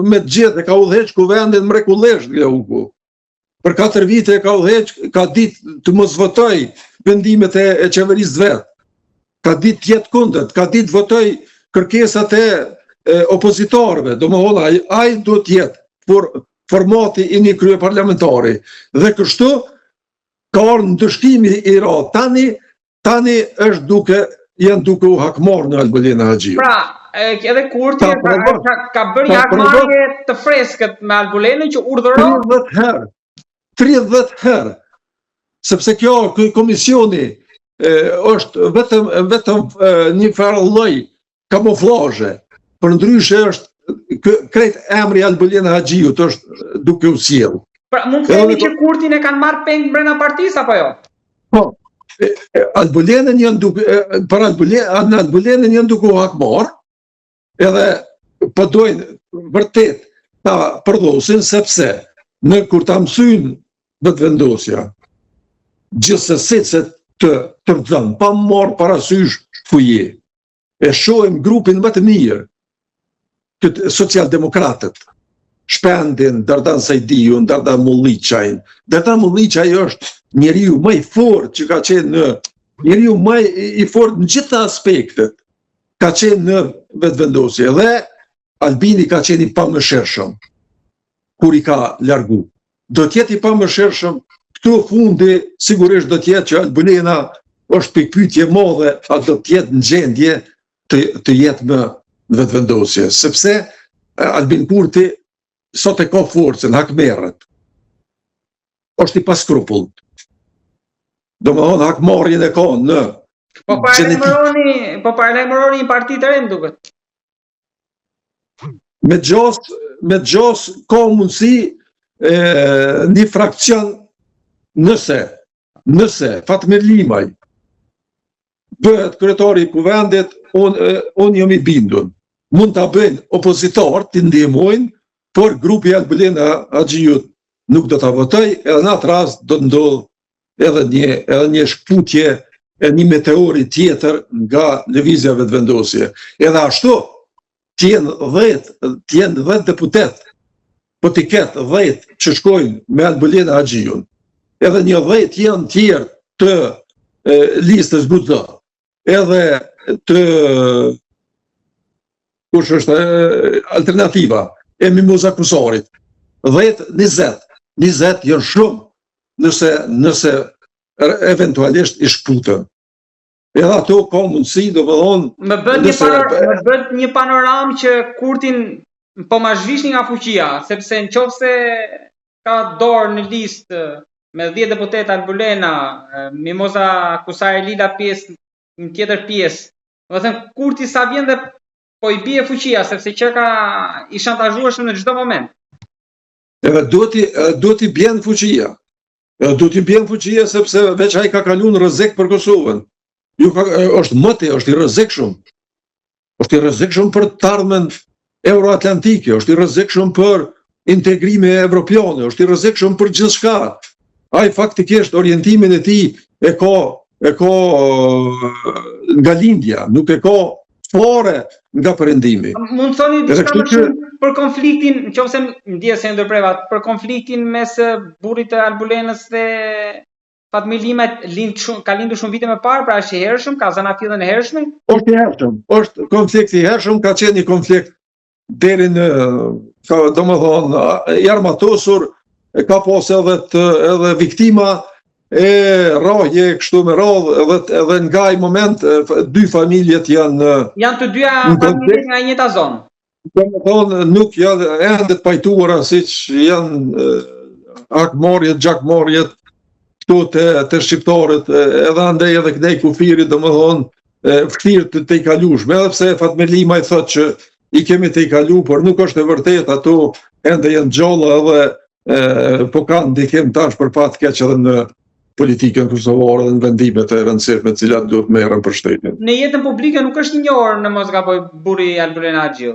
me të gjithë, ka udhëheq kuvendin mrekullisht Glauku. Për 4 vite ka udhëheq, ka ditë të mos votoj vendimet e qeverisë vet. Ka ditë të jetë kundër, ka ditë votoj kërkesat e opozitorëve. Domethënë ai duhet të jetë formati i një kryeparlamentari. Dhe kështu ka ardhur ndëshkimi i radhë. Tani janë duke u hakmarrë në Albulena Haxhiu. Pra, edhe Kurti ka bërë një hakmarrje të freskët me Albulenën që urdhëron 30 herë. Sepse kjo komisioni është vetëm një farë lloj kamuflazhe. Përndryshe është krejt emri Albulena Haxhiut është duke u sjellë. Pra, mund të themi që Kurtin e kanë marrë peng brenda partisë apo jo? Po. Albulenën janë duke u hakmarrë, edhe po dojnë vërtet ta përdosin, sepse kur ta mësojnë vetëvendosja, gjithsesi se të tërdzën, pa marrë parasysh fuje, e shohim grupin më të mirë, këtë socialdemokratët, Shpendin, Dardan Sajdiun, Dardan Mulliçajin. Dardan Mulliçaj është njeriu më i fortë që ka qenë njeriu më i fortë në gjitha aspektet. Ka qenë në vetëvendosje dhe Albini ka qenë i pamëshirshëm kur i ka largu. Do të jetë i pamëshirshëm këtu fundi, sigurisht do të jetë që Albulena është pikpyetje madhe, a do të jetë në gjendje të jetë në vetëvendosje, sepse Albin Kurti sot e ka forcën, hakmerrët. Është i paskrupull. Domethënë hakmarrjen e ka në Po paralajmëroni një parti të re më duket. Me gjos ka mundësi një frakcion nëse Fatmir Limaj bëhet kryetari i kuvendit, unë jam i bindur. Mund ta bëjnë opozitor të ndihmojnë, por grupi Albulena Haxhiut nuk do ta votoj, edhe në atë rast do të ndodhë edhe një shkputje e një meteori tjetër nga lëvizja vetëvendosje. Edhe ashtu, të jenë 10 deputet, po t'i ketë 10 që shkojnë me Albulena Haxhiun, edhe një 10 janë tjerë të listës Gudzë, edhe të kush është alternativa, e Mimoza Kusarit. 10-20 janë shumë nëse eventualisht i shkputën. Edhe ato ka mundësi, do të thonë... Më bët një panoramë që Kurtin po ma zhvishni nga fuqia, sepse në qoftë se ka dorë në listë me 10 deputet Albulena, Mimoza Kusari Lila pjesë, në tjetër pjesë, do të thënë Kurti sa vjen dhe po i bie fuqia, sepse që ka i shantazhuar në çdo moment. Edhe duhet i bjen fuqia. Duhet i bjen fuqia sepse veç ai ka kaluar në rrezik për Kosovën. Është mëti, është i rrezikshëm. Është i rrezikshëm për të ardhmen euroatlantike, është i rrezikshëm për integrime evropiane, është i rrezikshëm për gjithçka. Ai faktikisht orientimin e tij e ka nga lindja, nuk e ka fare nga perëndimi. Mund të thoni diçka më shumë për konfliktin, nëse ndjes se ndërpreva, për konfliktin mes burrit të Albulenës dhe Fatmir Limaj ka lindur shumë vite më parë, pra është i hershëm, ka zanafillën e hershme? Është i hershëm, është konflikt i hershëm, ka qenë një konflikt deri në, domethënë, i armatosur, ka pas edhe viktima e rrahje kështu me radhë, edhe nga ai moment dy familjet janë të dyja familjet nga njëjta zonë. Domethënë nuk janë ende të pajtuara siç janë hakmarrjet, gjakmarrjet këtu te shqiptarët, edhe andaj edhe këtej kufirit, domethënë vërtet të i kalushme, edhe pse Fatmir Limaj thotë që i kemi të i kalu, por nuk është e vërtet, ato ende janë gjalla edhe po kanë ndikim tash për fat keq edhe në politikën kosovare dhe në vendimet e rëndësishme të cilat duhet merren për shtetin. Në jetën publike nuk është i njohur në mos gaboj burri Albulena Haxhiu.